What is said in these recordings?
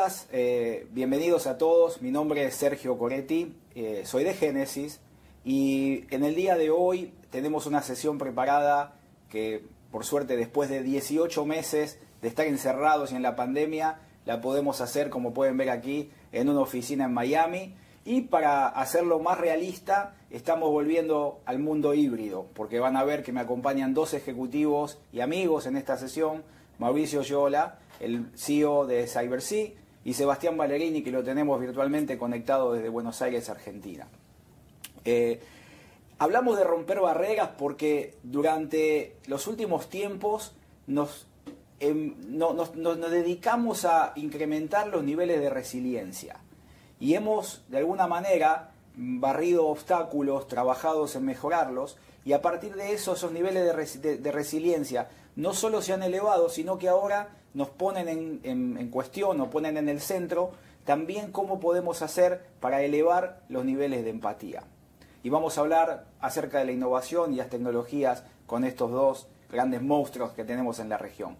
días, bienvenidos a todos. Mi nombre es Sergio Coretti, soy de Génesis y en el día de hoy tenemos una sesión preparada que, por suerte, después de 18 meses de estar encerrados y en la pandemia, la podemos hacer, como pueden ver aquí, en una oficina en Miami. Y para hacerlo más realista, estamos volviendo al mundo híbrido, porque van a ver que me acompañan dos ejecutivos y amigos en esta sesión: Mauricio Giola, el CEO de CyberSea, y Sebastián Ballerini, que lo tenemos virtualmente conectado desde Buenos Aires, Argentina. Hablamos de romper barreras porque durante los últimos tiempos nos dedicamos a incrementar los niveles de resiliencia y hemos, de alguna manera, barrido obstáculos, trabajados en mejorarlos, y a partir de eso, esos niveles de resiliencia no solo se han elevado, sino que ahora nos ponen en cuestión, nos ponen en el centro también cómo podemos hacer para elevar los niveles de empatía. Y vamos a hablar acerca de la innovación y las tecnologías con estos dos grandes monstruos que tenemos en la región.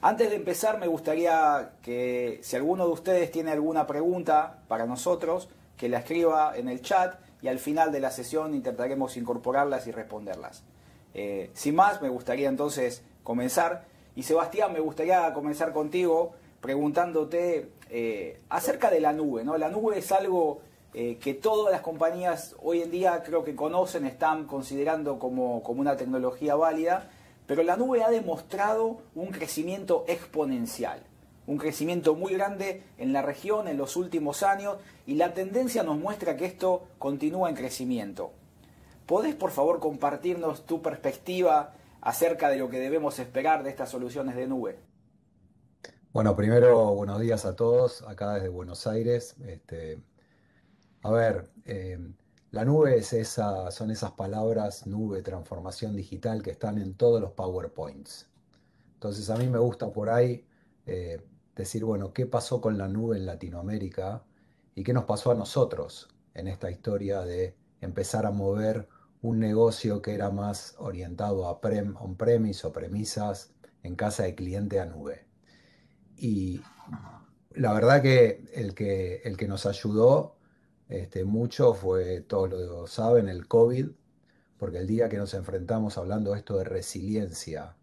Antes de empezar, me gustaría que, si alguno de ustedes tiene alguna pregunta para nosotros, que la escriba en el chat y al final de la sesión intentaremos incorporarlas y responderlas. Sin más, me gustaría entonces comenzar. Y Sebastián, me gustaría comenzar contigo preguntándote acerca de la nube, ¿no? La nube es algo que todas las compañías hoy en día creo que conocen, están considerando como una tecnología válida, pero la nube ha demostrado un crecimiento exponencial, un crecimiento muy grande en la región en los últimos años, y la tendencia nos muestra que esto continúa en crecimiento. ¿Podés, por favor, compartirnos tu perspectiva acerca de lo que debemos esperar de estas soluciones de nube? Bueno, primero, buenos días a todos, acá desde Buenos Aires. A ver, la nube son esas palabras, nube, transformación digital, que están en todos los PowerPoints. Entonces a mí me gusta por ahí eh, decir, bueno, ¿qué pasó con la nube en Latinoamérica y qué nos pasó a nosotros en esta historia de empezar a mover un negocio que era más orientado a on-premise o premisas en casa de cliente a nube? Y la verdad que el que nos ayudó mucho fue, todos lo saben, el COVID, porque el día que nos enfrentamos, hablando de esto de resiliencia,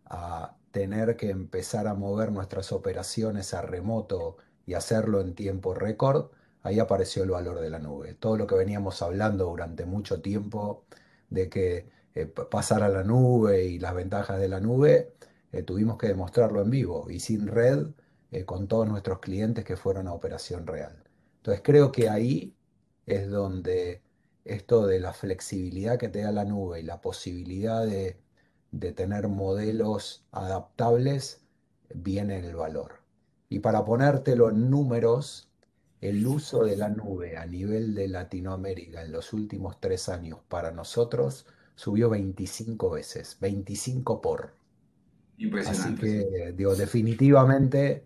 a tener que empezar a mover nuestras operaciones a remoto y hacerlo en tiempo récord, ahí apareció el valor de la nube. Todo lo que veníamos hablando durante mucho tiempo de que pasar a la nube y las ventajas de la nube, tuvimos que demostrarlo en vivo y sin red, con todos nuestros clientes que fueron a operación real. Entonces creo que ahí es donde esto de la flexibilidad que te da la nube y la posibilidad de tener modelos adaptables, viene el valor. Y para ponértelo en números, el uso de la nube a nivel de Latinoamérica en los últimos 3 años para nosotros subió 25 veces, 25 por. Así Impresionante, sí. que, digo, definitivamente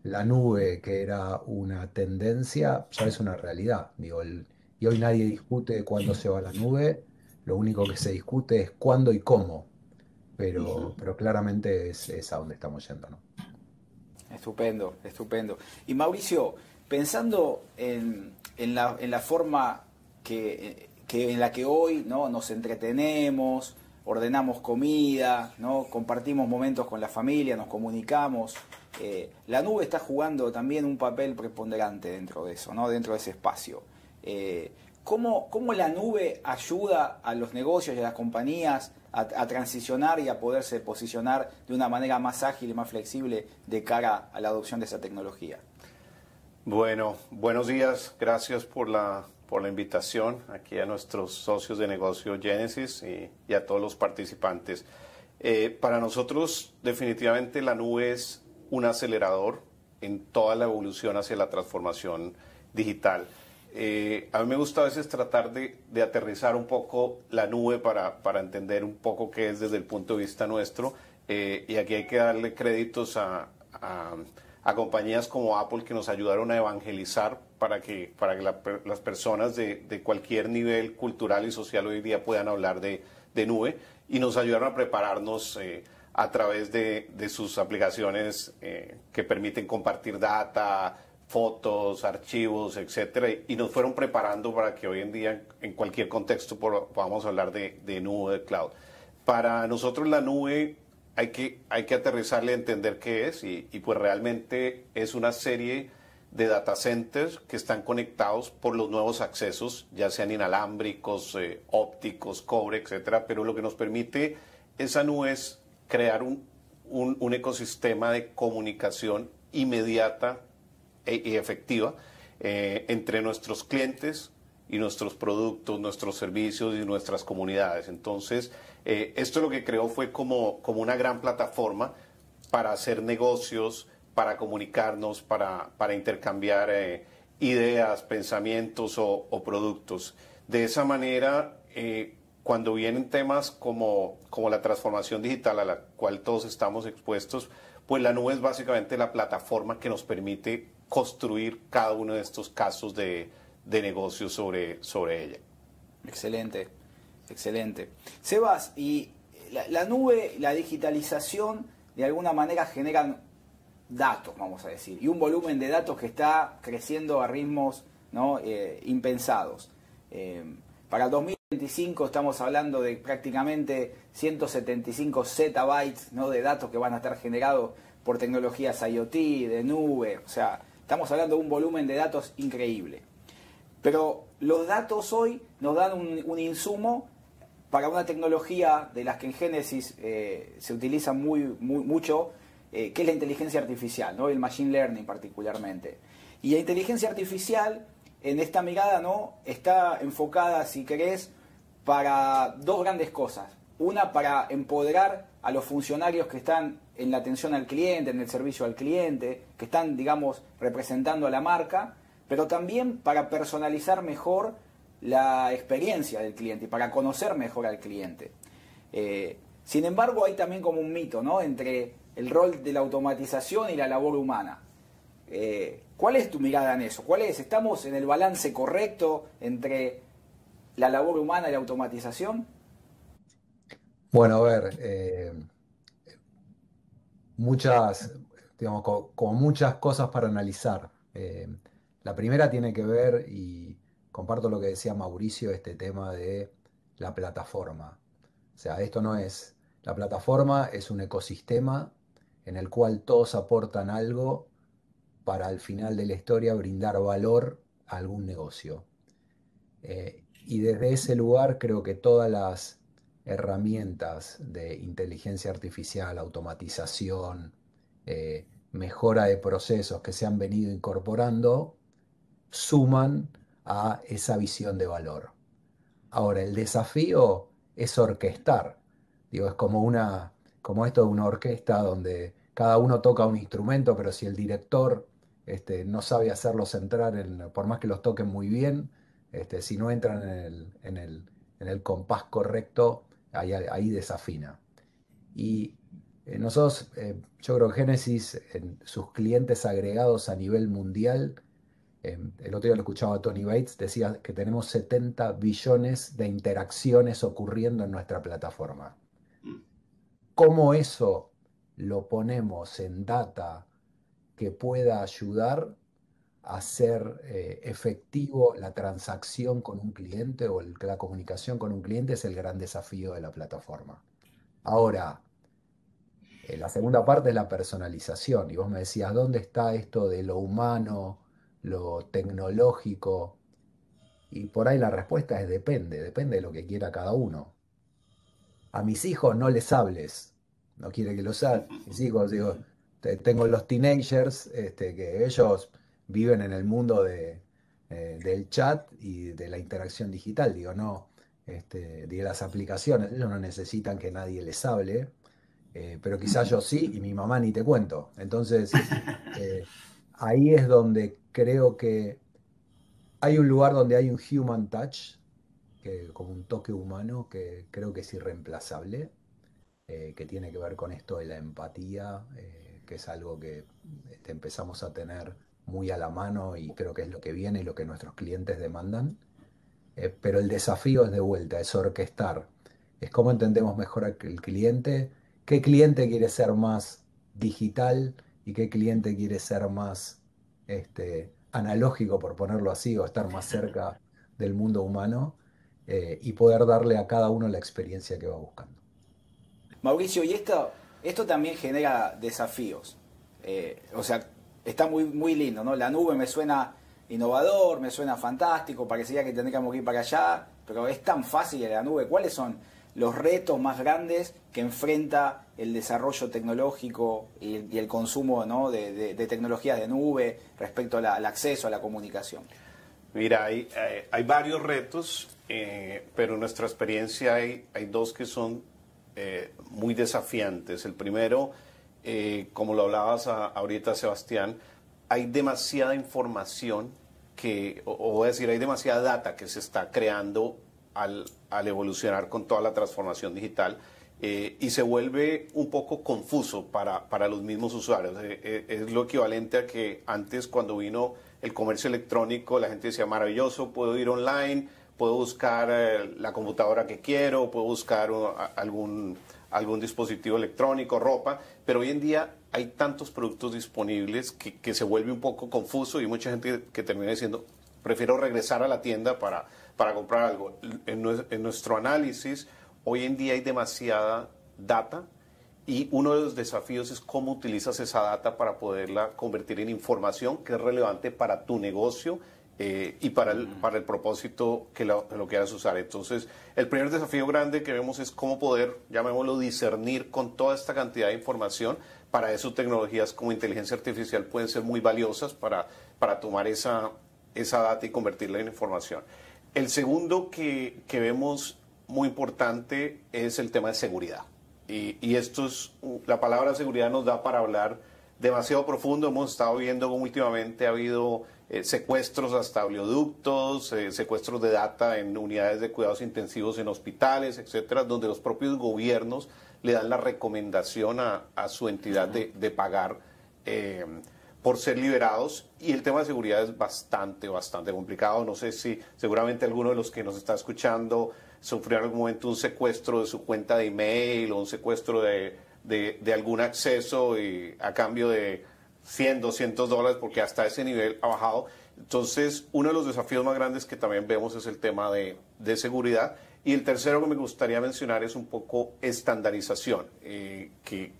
la nube, que era una tendencia, ya es una realidad. Digo, y hoy nadie discute cuándo se va a la nube, lo único que se discute es cuándo y cómo, pero claramente es a donde estamos yendo, ¿no? Estupendo, estupendo. Y Mauricio, pensando en la forma en la que hoy, ¿no?, nos entretenemos, ordenamos comida, ¿no?, compartimos momentos con la familia, nos comunicamos, la nube está jugando también un papel preponderante dentro de eso, ¿no?, dentro de ese espacio. ¿Cómo la nube ayuda a los negocios y a las compañías a transicionar y a poderse posicionar de una manera más ágil y más flexible de cara a la adopción de esa tecnología? Bueno, buenos días. Gracias por la invitación aquí a nuestros socios de negocio Genesis y a todos los participantes. Para nosotros, definitivamente, la nube es un acelerador en toda la evolución hacia la transformación digital. A mí me gusta a veces tratar de aterrizar un poco la nube para entender un poco qué es desde el punto de vista nuestro, y aquí hay que darle créditos a compañías como Apple, que nos ayudaron a evangelizar para que las personas de cualquier nivel cultural y social hoy día puedan hablar de nube, y nos ayudaron a prepararnos a través de sus aplicaciones que permiten compartir data, fotos, archivos, etcétera, y nos fueron preparando para que hoy en día en cualquier contexto podamos hablar de nube, de cloud. Para nosotros la nube hay que aterrizarle a entender qué es y pues realmente es una serie de data centers que están conectados por los nuevos accesos, ya sean inalámbricos, ópticos, cobre, etcétera, pero lo que nos permite esa nube es crear un ecosistema de comunicación inmediata y efectiva entre nuestros clientes y nuestros productos, nuestros servicios y nuestras comunidades. Entonces, esto lo que creó fue como una gran plataforma para hacer negocios, para comunicarnos, para intercambiar ideas, pensamientos o productos. De esa manera, cuando vienen temas como la transformación digital a la cual todos estamos expuestos, pues la nube es básicamente la plataforma que nos permite construir cada uno de estos casos de negocios sobre ella. Excelente, excelente. Sebas, y la nube, la digitalización, de alguna manera generan datos, vamos a decir, y un volumen de datos que está creciendo a ritmos, ¿no?, impensados. Para el 2025 estamos hablando de prácticamente 175 zettabytes, ¿no?, de datos que van a estar generados por tecnologías IoT, de nube, o sea, estamos hablando de un volumen de datos increíble. Pero los datos hoy nos dan un insumo para una tecnología de las que en Génesis se utiliza mucho, que es la inteligencia artificial, ¿no?, el machine learning particularmente. Y la inteligencia artificial, en esta mirada, ¿no?, está enfocada, si querés, para dos grandes cosas. Una, para empoderar a los funcionarios que están en la atención al cliente, en el servicio al cliente, que están, digamos, representando a la marca, pero también para personalizar mejor la experiencia del cliente y para conocer mejor al cliente. Sin embargo, hay también como un mito, ¿no?, entre el rol de la automatización y la labor humana. ¿Cuál es tu mirada en eso? ¿Estamos en el balance correcto entre la labor humana y la automatización? Bueno, a ver, muchas, digamos, como muchas cosas para analizar. La primera tiene que ver, y comparto lo que decía Mauricio, este tema de la plataforma. O sea, la plataforma es un ecosistema en el cual todos aportan algo para al final de la historia brindar valor a algún negocio. Y desde ese lugar creo que todas las herramientas de inteligencia artificial, automatización, mejora de procesos que se han venido incorporando, suman a esa visión de valor. Ahora, el desafío es orquestar. Digo, es como esto de una orquesta donde cada uno toca un instrumento, pero si el director no sabe hacerlos entrar por más que los toquen muy bien, si no entran en el compás correcto, ahí desafina. Y yo creo que Génesis, en sus clientes agregados a nivel mundial, el otro día lo escuchaba a Tony Bates, decía que tenemos 70 billones de interacciones ocurriendo en nuestra plataforma. ¿Cómo eso lo ponemos en data que pueda ayudar a hacer efectivo la transacción con un cliente o la comunicación con un cliente? Es el gran desafío de la plataforma. Ahora, la segunda parte es la personalización. Y vos me decías, ¿dónde está esto de lo humano, lo tecnológico? Y por ahí la respuesta es depende de lo que quiera cada uno. A mis hijos no les hables, no quiere que los hables. Mis hijos, digo, tengo los teenagers, que ellos viven en el mundo del chat y de la interacción digital, digo, no, de las aplicaciones, ellos no necesitan que nadie les hable, pero quizás yo sí y mi mamá ni te cuento. Entonces, ahí es donde creo que hay un lugar donde hay un human touch, como un toque humano que creo que es irreemplazable, que tiene que ver con esto de la empatía, que es algo que empezamos a tener muy a la mano y creo que es lo que viene y lo que nuestros clientes demandan. Pero el desafío es de vuelta, es orquestar, es cómo entendemos mejor al cliente qué cliente quiere ser más digital y qué cliente quiere ser más analógico, por ponerlo así, o estar más cerca del mundo humano, y poder darle a cada uno la experiencia que va buscando. Mauricio, y esto también genera desafíos. O sea, está muy lindo, ¿no? La nube me suena innovador, me suena fantástico, parecería que tendríamos que ir para allá, pero es tan fácil la nube. ¿Cuáles son los retos más grandes que enfrenta el desarrollo tecnológico y el consumo, ¿no?, de tecnologías de nube respecto al acceso a la comunicación? Mira, hay varios retos, pero en nuestra experiencia hay dos que son muy desafiantes. El primero, como lo hablabas ahorita, Sebastián, hay demasiada información o voy a decir, hay demasiada data que se está creando al evolucionar con toda la transformación digital, y se vuelve un poco confuso para los mismos usuarios. Es lo equivalente a que antes, cuando vino el comercio electrónico, la gente decía, maravilloso, puedo ir online, puedo buscar la computadora que quiero, puedo buscar algún dispositivo electrónico, ropa, pero hoy en día hay tantos productos disponibles que se vuelve un poco confuso, y mucha gente que termina diciendo, prefiero regresar a la tienda para comprar algo. En nuestro análisis, hoy en día hay demasiada data, y uno de los desafíos es cómo utilizas esa data para poderla convertir en información que es relevante para tu negocio, y para el propósito que lo quieras usar. Entonces, el primer desafío grande que vemos es cómo poder, llamémoslo, discernir con toda esta cantidad de información. Para eso tecnologías como inteligencia artificial pueden ser muy valiosas para tomar esa data y convertirla en información. El segundo que vemos muy importante es el tema de seguridad. Y esto la palabra seguridad nos da para hablar demasiado profundo. Hemos estado viendo cómo últimamente ha habido secuestros hasta oleoductos, secuestros de data en unidades de cuidados intensivos en hospitales, etcétera, donde los propios gobiernos le dan la recomendación a su entidad de pagar por ser liberados. Y el tema de seguridad es bastante complicado. No sé si seguramente alguno de los que nos está escuchando sufrió en algún momento un secuestro de su cuenta de email o un secuestro de algún acceso, y a cambio de $100, $200, porque hasta ese nivel ha bajado. Entonces, uno de los desafíos más grandes que también vemos es el tema de seguridad. Y el tercero que me gustaría mencionar es un poco estandarización, que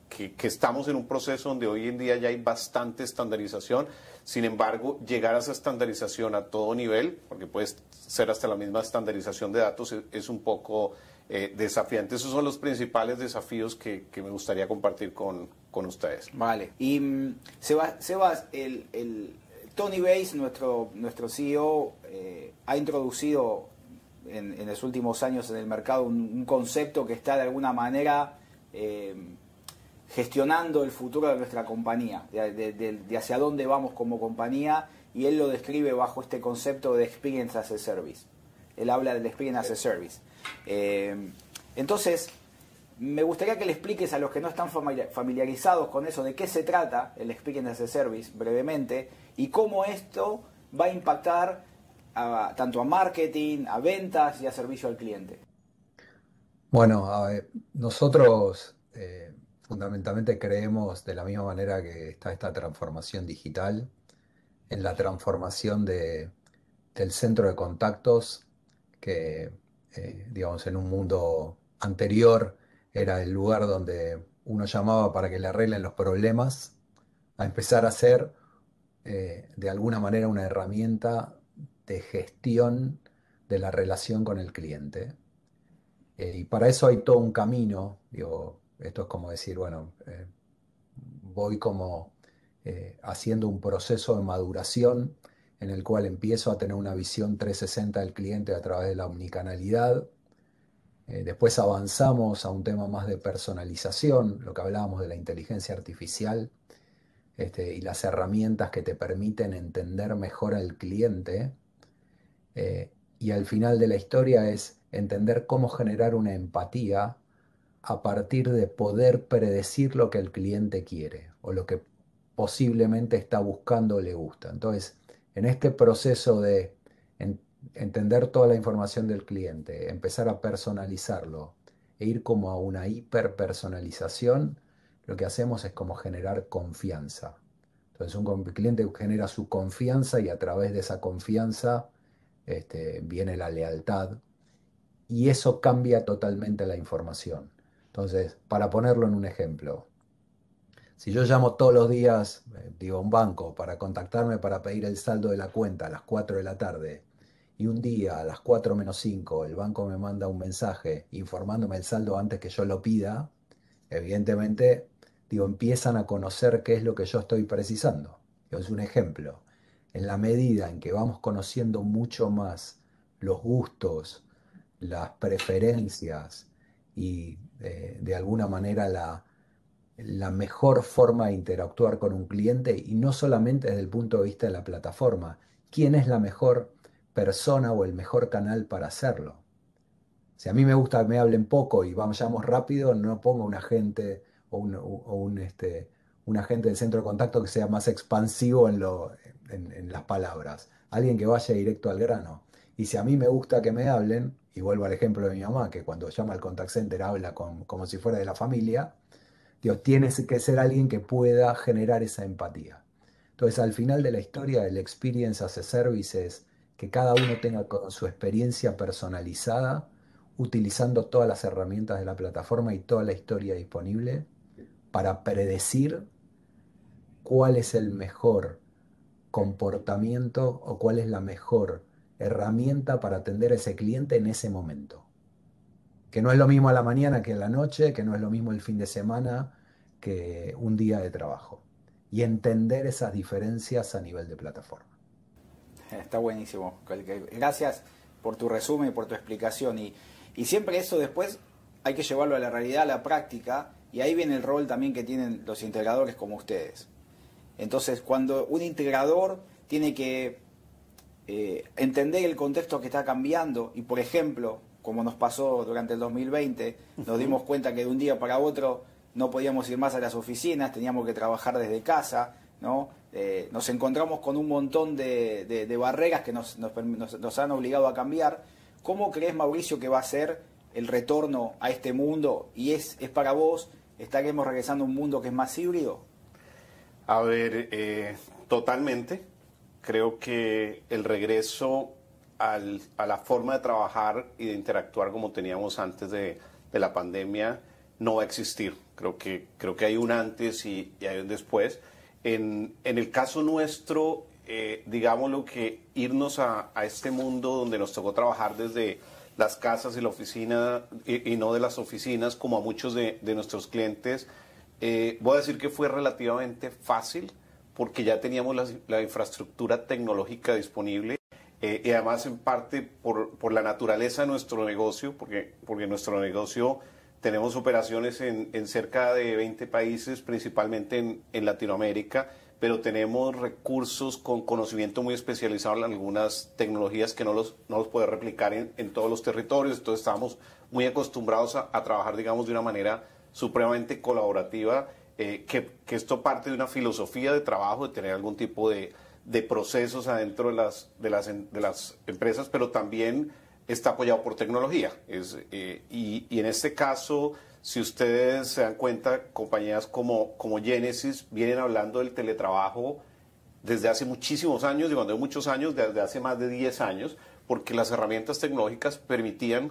estamos en un proceso donde hoy en día ya hay bastante estandarización. Sin embargo, llegar a esa estandarización a todo nivel, porque puede ser hasta la misma estandarización de datos, es un poco desafiante. Esos son los principales desafíos que me gustaría compartir con ustedes. Vale. Y Sebas, Tony Bates, nuestro CEO, ha introducido en los últimos años en el mercado un concepto que está de alguna manera gestionando el futuro de nuestra compañía, de hacia dónde vamos como compañía, y él lo describe bajo este concepto de Experience as a Service. Él habla del Experience as a Service. Entonces, me gustaría que le expliques a los que no están familiarizados con eso de qué se trata el Experience as a Service brevemente, y cómo esto va a impactar tanto a marketing, a ventas y a servicio al cliente. Bueno, a ver, nosotros fundamentalmente creemos, de la misma manera que está esta transformación digital, en la transformación del centro de contactos, que digamos, en un mundo anterior era el lugar donde uno llamaba para que le arreglen los problemas, a empezar a ser de alguna manera una herramienta de gestión de la relación con el cliente. Y para eso hay todo un camino. Digo, esto es como decir, bueno, voy como haciendo un proceso de maduración en el cual empiezo a tener una visión 360 del cliente a través de la omnicanalidad. Después avanzamos a un tema más de personalización, lo que hablábamos de la inteligencia artificial, y las herramientas que te permiten entender mejor al cliente. Y al final de la historia es entender cómo generar una empatía a partir de poder predecir lo que el cliente quiere o lo que posiblemente está buscando o le gusta. Entonces, en este proceso de entender toda la información del cliente, empezar a personalizarlo, e ir como a una hiperpersonalización, lo que hacemos es como generar confianza. Entonces un cliente genera su confianza y a través de esa confianza viene la lealtad y eso cambia totalmente la información. Entonces, para ponerlo en un ejemplo, si yo llamo todos los días, digo, a un banco para contactarme para pedir el saldo de la cuenta a las 4 de la tarde, y un día a las 4 menos 5 el banco me manda un mensaje informándome el saldo antes que yo lo pida, evidentemente, digo, empiezan a conocer qué es lo que yo estoy precisando. Es un ejemplo. En la medida en que vamos conociendo mucho más los gustos, las preferencias y de alguna manera la mejor forma de interactuar con un cliente y no solamente desde el punto de vista de la plataforma, quién es la mejor persona o el mejor canal para hacerlo. Si a mí me gusta que me hablen poco y vayamos rápido, no pongo un agente un agente del centro de contacto que sea más expansivo en las palabras. Alguien que vaya directo al grano. Y si a mí me gusta que me hablen, y vuelvo al ejemplo de mi mamá, que cuando llama al contact center habla como si fuera de la familia, digo, tiene que ser alguien que pueda generar esa empatía. Entonces, al final de la historia, el Experience as a Service es que cada uno tenga su experiencia personalizada, utilizando todas las herramientas de la plataforma y toda la historia disponible para predecir cuál es el mejor comportamiento o cuál es la mejor herramienta para atender a ese cliente en ese momento. Que no es lo mismo a la mañana que a la noche, que no es lo mismo el fin de semana que un día de trabajo. Y entender esas diferencias a nivel de plataforma. Está buenísimo. Gracias por tu resumen y por tu explicación. Y siempre eso después hay que llevarlo a la realidad, a la práctica, y ahí viene el rol también que tienen los integradores como ustedes. Entonces, cuando un integrador tiene que entender el contexto que está cambiando, y por ejemplo, como nos pasó durante el 2020, nos dimos cuenta que de un día para otro no podíamos ir más a las oficinas, teníamos que trabajar desde casa, ¿no? Nos encontramos con un montón de barreras que nos han obligado a cambiar. ¿Cómo crees, Mauricio, que va a ser el retorno a este mundo? ¿Y es para vos, estaremos regresando a un mundo que es más híbrido? A ver, totalmente. Creo que el regreso a la forma de trabajar y de interactuar como teníamos antes de la pandemia no va a existir. Creo que hay un antes y hay un después. En el caso nuestro, digámoslo que irnos a este mundo donde nos tocó trabajar desde las casas y la oficina y no de las oficinas como a muchos de nuestros clientes, voy a decir que fue relativamente fácil porque ya teníamos la infraestructura tecnológica disponible y además en parte por la naturaleza de nuestro negocio, porque nuestro negocio tenemos operaciones en cerca de 20 países, principalmente en Latinoamérica, pero tenemos recursos con conocimiento muy especializado en algunas tecnologías que no los puede replicar en todos los territorios. Entonces estamos muy acostumbrados a trabajar, digamos, de una manera supremamente colaborativa, que esto parte de una filosofía de trabajo, de tener algún tipo de procesos adentro de las empresas, pero también está apoyado por tecnología. Y en este caso, si ustedes se dan cuenta, compañías como Genesys vienen hablando del teletrabajo desde hace muchísimos años, y cuando digo muchos años, desde hace más de 10 años, porque las herramientas tecnológicas permitían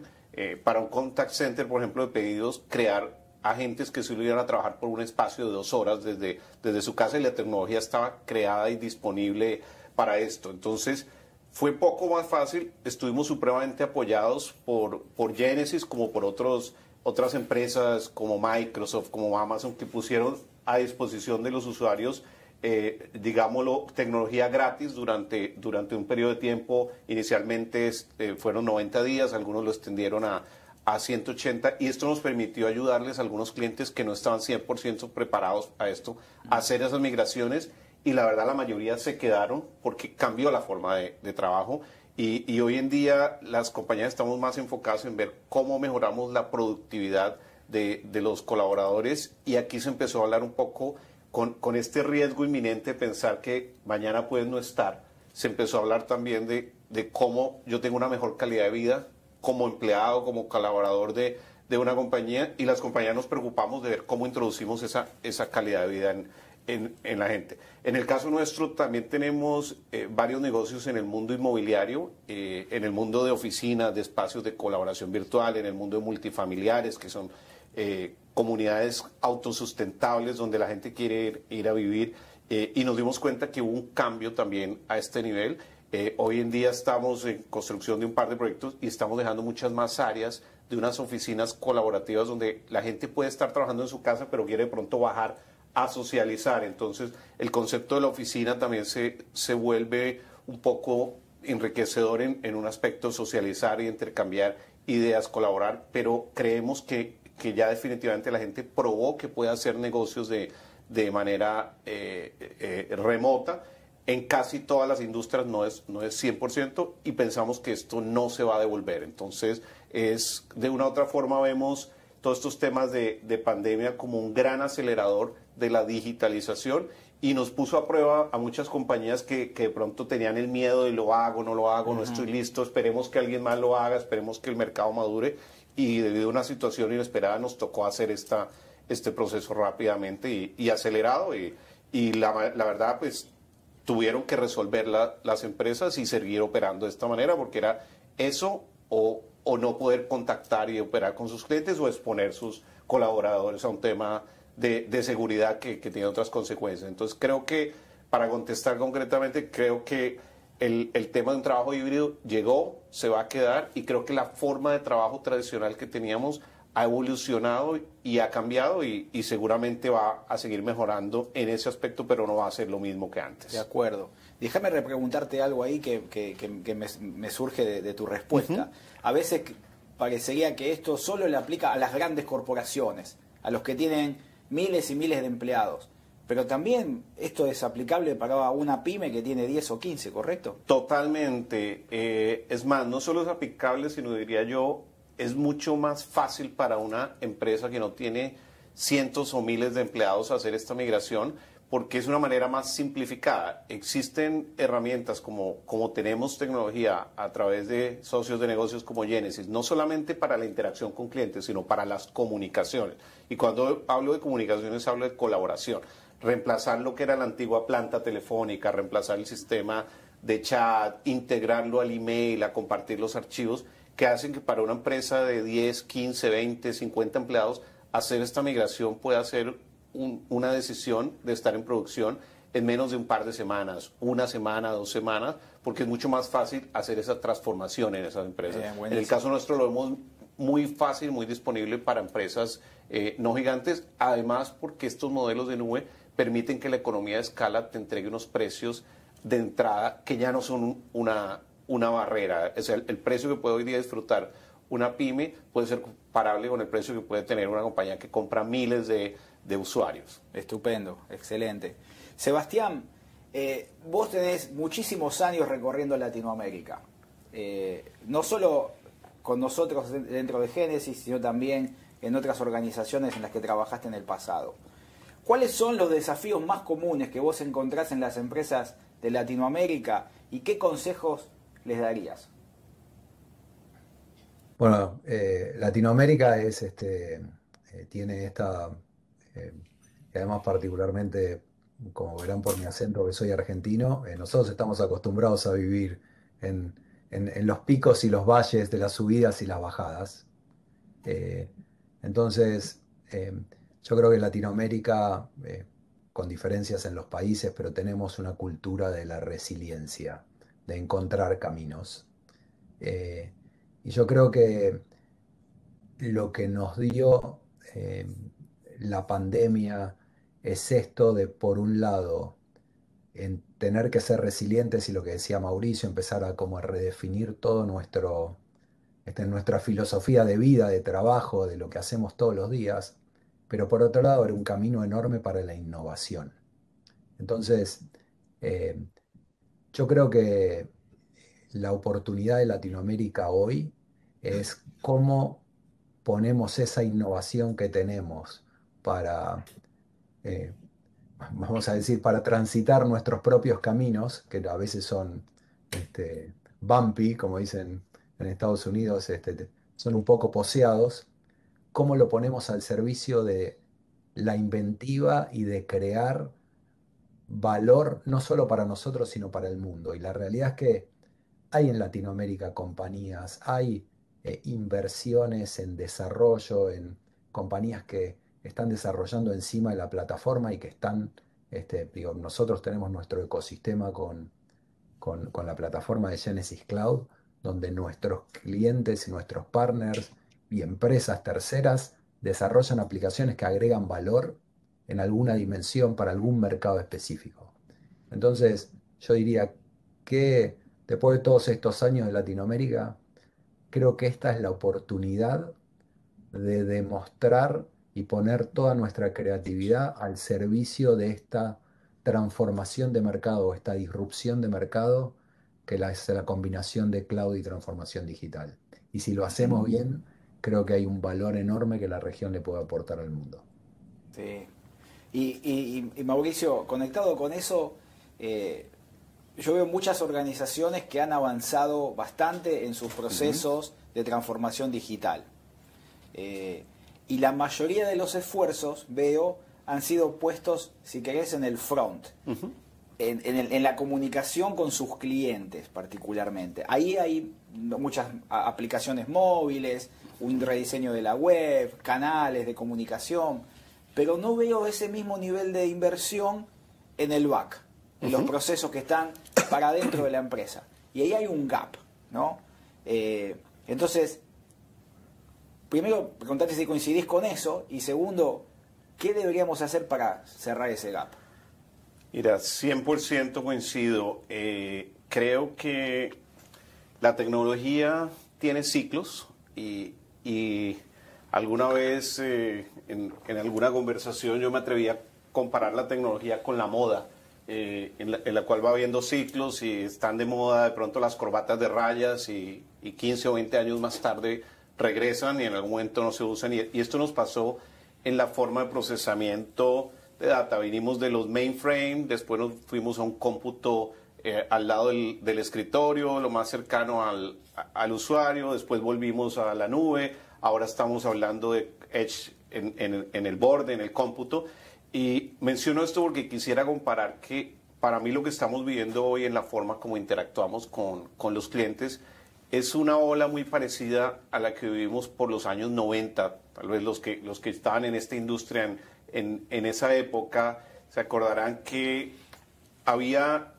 para un contact center, por ejemplo, de pedidos, crear agentes que se iban a trabajar por un espacio de 2 horas desde su casa, y la tecnología estaba creada y disponible para esto. Entonces, fue poco más fácil, estuvimos supremamente apoyados por Genesys como por otras empresas como Microsoft, como Amazon, que pusieron a disposición de los usuarios, digámoslo, tecnología gratis durante un periodo de tiempo. Inicialmente fueron 90 días, algunos lo extendieron a 180, y esto nos permitió ayudarles a algunos clientes que no estaban 100% preparados a esto, a hacer esas migraciones, y la verdad la mayoría se quedaron porque cambió la forma de trabajo, y hoy en día las compañías estamos más enfocadas en ver cómo mejoramos la productividad de los colaboradores, y aquí se empezó a hablar un poco con este riesgo inminente de pensar que mañana puedes no estar. Se empezó a hablar también de cómo yo tengo una mejor calidad de vida como empleado, como colaborador de de una compañía y las compañías nos preocupamos de ver cómo introducimos esa calidad de vida en la gente. En el caso nuestro también tenemos varios negocios en el mundo inmobiliario, en el mundo de oficinas, de espacios de colaboración virtual, en el mundo de multifamiliares, que son comunidades autosustentables donde la gente quiere ir a vivir, y nos dimos cuenta que hubo un cambio también a este nivel. Hoy en día estamos en construcción de un par de proyectos y estamos dejando muchas más áreas de unas oficinas colaborativas donde la gente puede estar trabajando en su casa pero quiere de pronto bajar a socializar. Entonces el concepto de la oficina también se vuelve un poco enriquecedor en un aspecto, socializar y intercambiar ideas, colaborar, pero creemos que ya definitivamente la gente probó que puede hacer negocios de manera remota. En casi todas las industrias no es 100% y pensamos que esto no se va a devolver. Entonces, de una u otra forma vemos todos estos temas de pandemia como un gran acelerador de la digitalización y nos puso a prueba a muchas compañías que de pronto tenían el miedo de lo hago, no lo hago, no estoy listo, esperemos que alguien más lo haga, esperemos que el mercado madure, y debido a una situación inesperada nos tocó hacer este proceso rápidamente y acelerado y la verdad pues tuvieron que resolver las empresas y seguir operando de esta manera porque era eso o no poder contactar y operar con sus clientes o exponer sus colaboradores a un tema de seguridad que tiene otras consecuencias. Entonces creo que, para contestar concretamente, creo que el tema de un trabajo híbrido llegó, se va a quedar y creo que la forma de trabajo tradicional que teníamos ha evolucionado y ha cambiado y seguramente va a seguir mejorando en ese aspecto, pero no va a ser lo mismo que antes. De acuerdo. Déjame repreguntarte algo ahí que me surge de tu respuesta. A veces parecería que esto solo le aplica a las grandes corporaciones, a los que tienen miles y miles de empleados. Pero también esto es aplicable para una pyme que tiene 10 o 15, ¿correcto? Totalmente. Es más, no solo es aplicable, sino diría yo, es mucho más fácil para una empresa que no tiene cientos o miles de empleados hacer esta migración porque es una manera más simplificada. Existen herramientas como tenemos tecnología a través de socios de negocios como Genesis, no solamente para la interacción con clientes, sino para las comunicaciones. Y cuando hablo de comunicaciones, hablo de colaboración. Reemplazar lo que era la antigua planta telefónica, reemplazar el sistema de chat, integrarlo al email, a compartir los archivos, que hacen que para una empresa de 10, 15, 20, 50 empleados, hacer esta migración pueda ser una decisión de estar en producción en menos de un par de semanas, una semana, 2 semanas, porque es mucho más fácil hacer esa transformación en esas empresas. En el caso nuestro lo vemos muy fácil, muy disponible para empresas no gigantes, además porque estos modelos de nube permiten que la economía de escala te entregue unos precios de entrada que ya no son una barrera. O sea, el precio que puede hoy día disfrutar una pyme puede ser comparable con el precio que puede tener una compañía que compra miles de usuarios. Estupendo, excelente. Sebastián, vos tenés muchísimos años recorriendo Latinoamérica. No solo con nosotros dentro de Génesis, sino también en otras organizaciones en las que trabajaste en el pasado. ¿Cuáles son los desafíos más comunes que vos encontrás en las empresas de Latinoamérica y qué consejos les darías? Bueno, Latinoamérica tiene y además particularmente, como verán por mi acento que soy argentino, nosotros estamos acostumbrados a vivir en los picos y los valles de las subidas y las bajadas. Eh, entonces, yo creo que en Latinoamérica, con diferencias en los países, pero tenemos una cultura de la resiliencia, de encontrar caminos. Eh, y yo creo que lo que nos dio la pandemia es esto de, por un lado, en tener que ser resilientes y lo que decía Mauricio, empezar a como a redefinir todo nuestra filosofía de vida, de trabajo, de lo que hacemos todos los días, pero por otro lado era un camino enorme para la innovación. Entonces, eh, yo creo que la oportunidad de Latinoamérica hoy es cómo ponemos esa innovación que tenemos para, eh, vamos a decir, para transitar nuestros propios caminos, que a veces son bumpy, como dicen en Estados Unidos, son un poco poseados, cómo lo ponemos al servicio de la inventiva y de crear valor no solo para nosotros, sino para el mundo. Y la realidad es que hay en Latinoamérica compañías, hay inversiones en desarrollo, en compañías que están desarrollando encima de la plataforma y que están, digo, nosotros tenemos nuestro ecosistema con la plataforma de Genesis Cloud, donde nuestros clientes y nuestros partners y empresas terceras desarrollan aplicaciones que agregan valor en alguna dimensión para algún mercado específico. Entonces, yo diría que después de todos estos años de Latinoamérica, creo que esta es la oportunidad de demostrar y poner toda nuestra creatividad al servicio de esta transformación de mercado, esta disrupción de mercado es la combinación de cloud y transformación digital. Y si lo hacemos bien, creo que hay un valor enorme que la región le puede aportar al mundo. Sí. Y Mauricio, conectado con eso, yo veo muchas organizaciones que han avanzado bastante en sus procesos de transformación digital. Y la mayoría de los esfuerzos, veo, han sido puestos, si querés, en el front, en la comunicación con sus clientes particularmente. Ahí hay muchas aplicaciones móviles, un rediseño de la web, canales de comunicación, pero no veo ese mismo nivel de inversión en el back, en los procesos que están para adentro de la empresa. Y ahí hay un gap, ¿no? Entonces, primero, preguntarte si coincidís con eso, y segundo, ¿qué deberíamos hacer para cerrar ese gap? Mira, 100% coincido. Creo que la tecnología tiene ciclos y alguna vez en alguna conversación yo me atreví a comparar la tecnología con la moda, en la cual va habiendo ciclos y están de moda de pronto las corbatas de rayas y 15 o 20 años más tarde regresan y en algún momento no se usan. Y esto nos pasó en la forma de procesamiento de data. Vinimos de los mainframe, después nos fuimos a un cómputo al lado del escritorio, lo más cercano al usuario, después volvimos a la nube, ahora estamos hablando de Edge en el borde, en el cómputo. Y menciono esto porque quisiera comparar que para mí lo que estamos viviendo hoy en la forma como interactuamos con los clientes es una ola muy parecida a la que vivimos por los años 90. Tal vez los que estaban en esta industria en esa época se acordarán que había,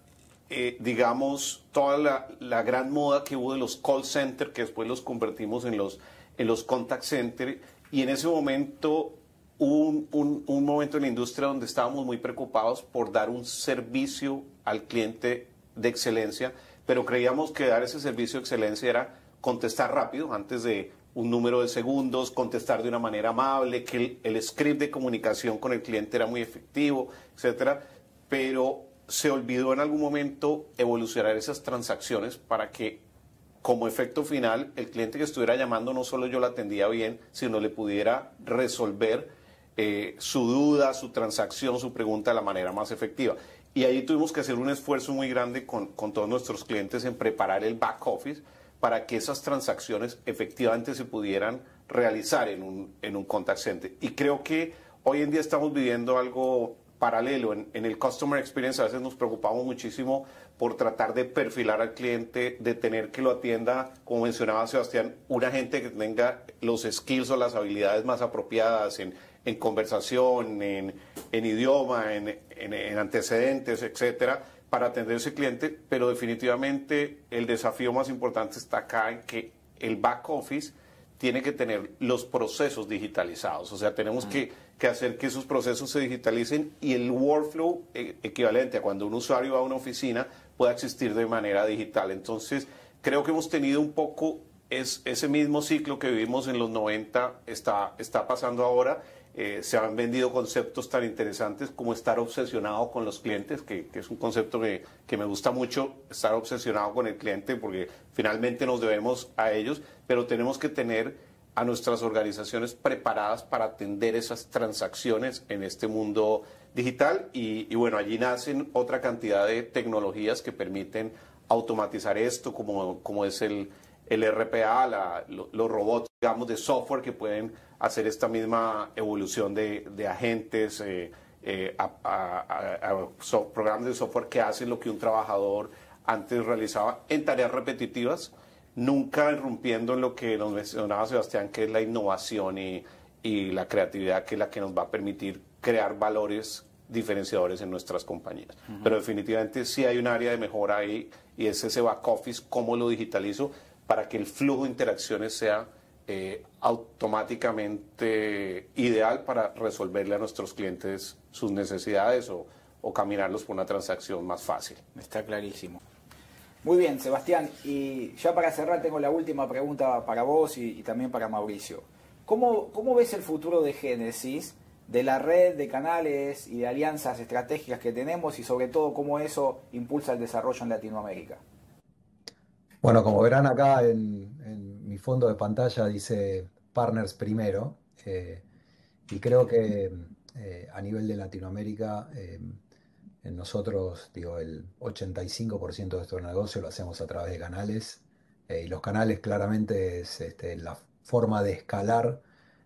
digamos, toda la gran moda que hubo de los call centers, que después los convertimos en los contact centers, y en ese momento hubo un momento en la industria donde estábamos muy preocupados por dar un servicio al cliente de excelencia, pero creíamos que dar ese servicio de excelencia era contestar rápido, antes de un número de segundos, contestar de una manera amable, que el script de comunicación con el cliente era muy efectivo, etcétera, pero se olvidó en algún momento evolucionar esas transacciones para que como efecto final el cliente que estuviera llamando no solo yo la atendía bien, sino le pudiera resolver su duda, su transacción, su pregunta de la manera más efectiva. Y ahí tuvimos que hacer un esfuerzo muy grande con todos nuestros clientes en preparar el back office para que esas transacciones efectivamente se pudieran realizar en un contact center. Y creo que hoy en día estamos viviendo algo paralelo. En el Customer Experience a veces nos preocupamos muchísimo por tratar de perfilar al cliente, de tener que lo atienda, como mencionaba Sebastián, una gente que tenga los skills o las habilidades más apropiadas en conversación, en idioma, en antecedentes, etcétera, para atender a ese cliente, pero definitivamente el desafío más importante está acá en que el back office tiene que tener los procesos digitalizados, o sea, tenemos que hacer que esos procesos se digitalicen y el workflow equivalente a cuando un usuario va a una oficina pueda existir de manera digital. Entonces, creo que hemos tenido un poco ese mismo ciclo que vivimos en los 90, está pasando ahora. Se han vendido conceptos tan interesantes como estar obsesionado con los clientes, que es un concepto que me gusta mucho, estar obsesionado con el cliente, porque finalmente nos debemos a ellos, pero tenemos que tener a nuestras organizaciones preparadas para atender esas transacciones en este mundo digital. Y bueno, allí nacen otra cantidad de tecnologías que permiten automatizar esto, como es el el RPA, los robots, digamos, de software que pueden hacer esta misma evolución de agentes, programas de software que hacen lo que un trabajador antes realizaba en tareas repetitivas, nunca irrumpiendo en lo que nos mencionaba Sebastián, que es la innovación y la creatividad, que es la que nos va a permitir crear valores diferenciadores en nuestras compañías. Pero definitivamente sí hay un área de mejora ahí, y es ese back office, cómo lo digitalizo para que el flujo de interacciones sea automáticamente ideal para resolverle a nuestros clientes sus necesidades o caminarlos por una transacción más fácil. Está clarísimo. Muy bien, Sebastián, y ya para cerrar tengo la última pregunta para vos y también para Mauricio. ¿Cómo ves el futuro de Génesis, de la red de canales y de alianzas estratégicas que tenemos, y sobre todo cómo eso impulsa el desarrollo en Latinoamérica? Bueno, como verán acá en mi fondo de pantalla dice Partners primero, y creo que a nivel de Latinoamérica, en nosotros, digo, el 85% de nuestro negocio lo hacemos a través de canales, y los canales claramente es la forma de escalar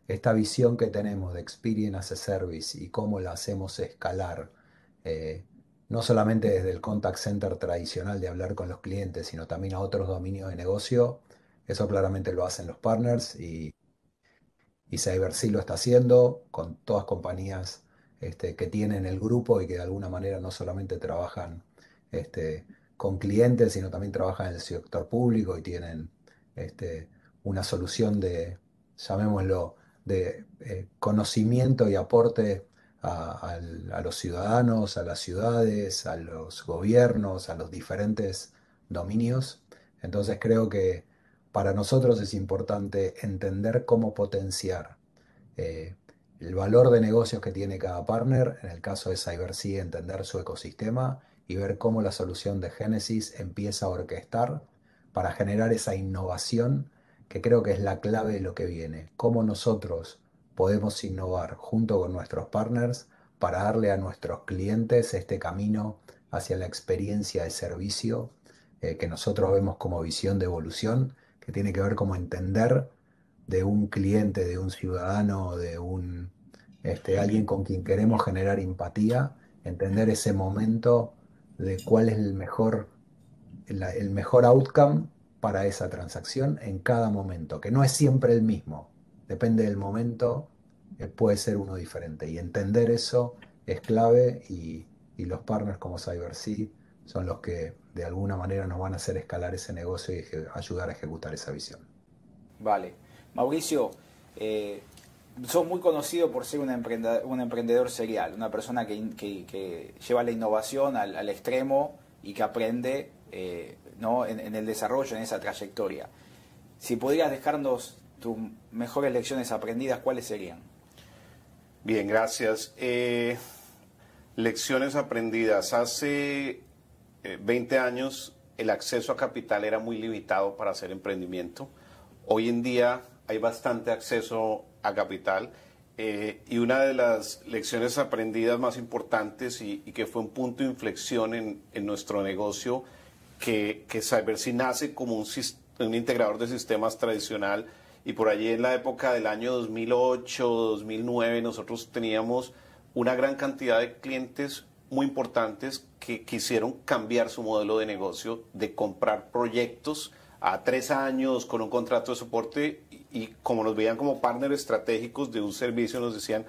esta visión que tenemos de Experience as a Service y cómo la hacemos escalar, eh, no solamente desde el contact center tradicional de hablar con los clientes, sino también a otros dominios de negocio. Eso claramente lo hacen los partners, y CyberSea lo está haciendo con todas compañías que tienen el grupo y que de alguna manera no solamente trabajan este, con clientes, sino también trabajan en el sector público y tienen una solución de, llamémoslo, de conocimiento y aporte a los ciudadanos, a las ciudades, a los gobiernos, a los diferentes dominios. Entonces creo que para nosotros es importante entender cómo potenciar eh, el valor de negocios que tiene cada partner. En el caso de CyberSea, entender su ecosistema y ver cómo la solución de Génesis empieza a orquestar para generar esa innovación, que creo que es la clave de lo que viene. Cómo nosotros podemos innovar junto con nuestros partners para darle a nuestros clientes este camino hacia la experiencia de servicio, que nosotros vemos como visión de evolución, que tiene que ver como entender de un cliente, de un ciudadano, de alguien con quien queremos generar empatía, entender ese momento de cuál es el mejor outcome para esa transacción en cada momento, que no es siempre el mismo, depende del momento, puede ser uno diferente. Y entender eso es clave, y los partners como CyberSea son los que de alguna manera nos van a hacer escalar ese negocio y ayudar a ejecutar esa visión. Vale. Mauricio, sos muy conocido por ser un emprendedor serial, una persona que lleva la innovación al extremo y que aprende ¿no? en el desarrollo, en esa trayectoria. Si pudieras dejarnos tus mejores lecciones aprendidas, ¿cuáles serían? Bien, gracias. Lecciones aprendidas. Hace 20 años el acceso a capital era muy limitado para hacer emprendimiento. Hoy en día hay bastante acceso a capital, y una de las lecciones aprendidas más importantes y que fue un punto de inflexión en nuestro negocio, que CyberSea nace como un integrador de sistemas tradicional, y por allí en la época del año 2008, 2009 nosotros teníamos una gran cantidad de clientes muy importantes que quisieron cambiar su modelo de negocio, de comprar proyectos a 3 años con un contrato de soporte, y como nos veían como partners estratégicos de un servicio, nos decían,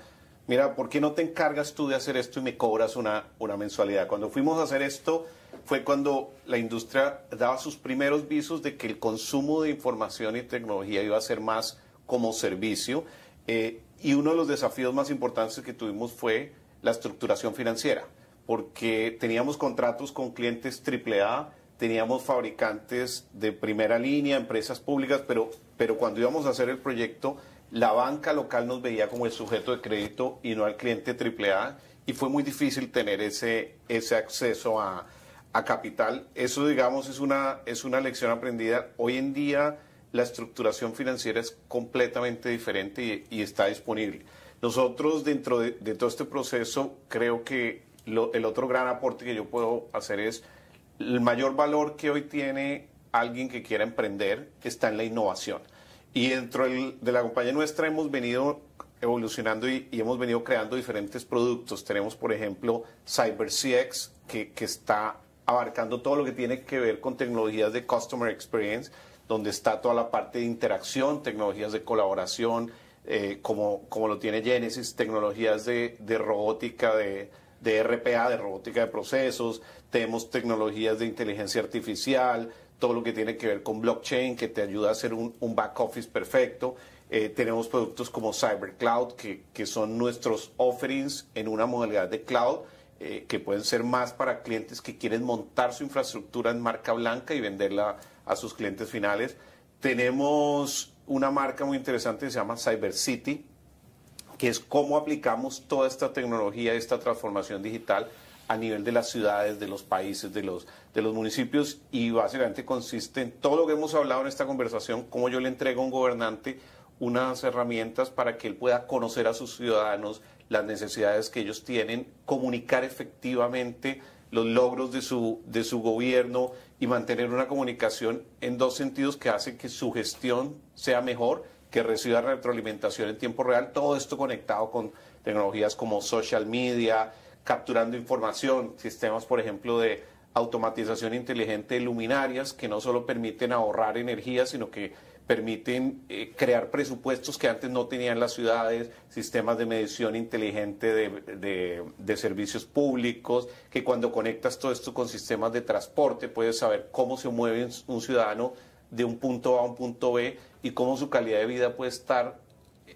mira, ¿por qué no te encargas tú de hacer esto y me cobras una mensualidad? Cuando fuimos a hacer esto fue cuando la industria daba sus primeros visos de que el consumo de información y tecnología iba a ser más como servicio, y uno de los desafíos más importantes que tuvimos fue la estructuración financiera, porque teníamos contratos con clientes AAA, teníamos fabricantes de primera línea, empresas públicas, pero cuando íbamos a hacer el proyecto, la banca local nos veía como el sujeto de crédito y no al cliente AAA, y fue muy difícil tener ese acceso a capital. Eso, digamos, es una lección aprendida. Hoy en día la estructuración financiera es completamente diferente y está disponible. Nosotros, dentro de todo este proceso, creo que el otro gran aporte que yo puedo hacer es el mayor valor que hoy tiene alguien que quiera emprender está en la innovación. Y dentro de la compañía nuestra hemos venido evolucionando y hemos venido creando diferentes productos. Tenemos, por ejemplo, CyberCX, que está abarcando todo lo que tiene que ver con tecnologías de Customer Experience, donde está toda la parte de interacción, tecnologías de colaboración, como lo tiene Genesis, tecnologías de robótica, de RPA, de robótica de procesos, tenemos tecnologías de inteligencia artificial, todo lo que tiene que ver con blockchain, que te ayuda a hacer un back office perfecto. Tenemos productos como CyberCloud, que son nuestros offerings en una modalidad de cloud, que pueden ser más para clientes que quieren montar su infraestructura en marca blanca y venderla a sus clientes finales. Tenemos una marca muy interesante que se llama CyberCity, que es cómo aplicamos toda esta tecnología, esta transformación digital a nivel de las ciudades, de los países, de los municipios, y básicamente consiste en todo lo que hemos hablado en esta conversación, cómo yo le entrego a un gobernante unas herramientas para que él pueda conocer a sus ciudadanos, las necesidades que ellos tienen, comunicar efectivamente los logros de su gobierno y mantener una comunicación en dos sentidos que hace que su gestión sea mejor, que reciba retroalimentación en tiempo real, todo esto conectado con tecnologías como social media, capturando información, sistemas, por ejemplo, de automatización inteligente de luminarias que no solo permiten ahorrar energía, sino que permiten crear presupuestos que antes no tenían las ciudades, sistemas de medición inteligente de servicios públicos, que cuando conectas todo esto con sistemas de transporte puedes saber cómo se mueve un ciudadano de un punto A a un punto B y cómo su calidad de vida puede estar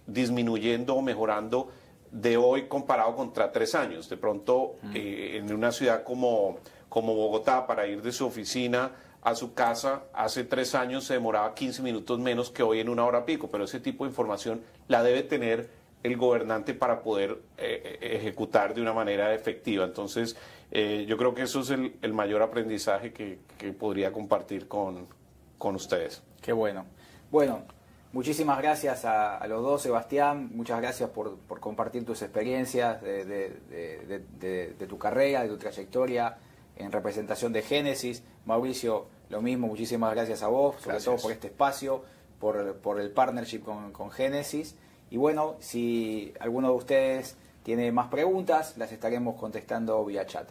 disminuyendo o mejorando de hoy comparado contra 3 años. De pronto, en una ciudad como Bogotá, para ir de su oficina a su casa, hace 3 años se demoraba 15 minutos menos que hoy en 1 hora pico, pero ese tipo de información la debe tener el gobernante para poder ejecutar de una manera efectiva. Entonces, yo creo que eso es el mayor aprendizaje que podría compartir con ustedes. Qué bueno. Bueno, muchísimas gracias a los dos, Sebastián. Muchas gracias por compartir tus experiencias de tu carrera, de tu trayectoria en representación de Genesis. Mauricio, lo mismo, muchísimas gracias a vos, sobre todo por este espacio, por el partnership con Genesis. Y bueno, si alguno de ustedes tiene más preguntas, las estaremos contestando vía chat.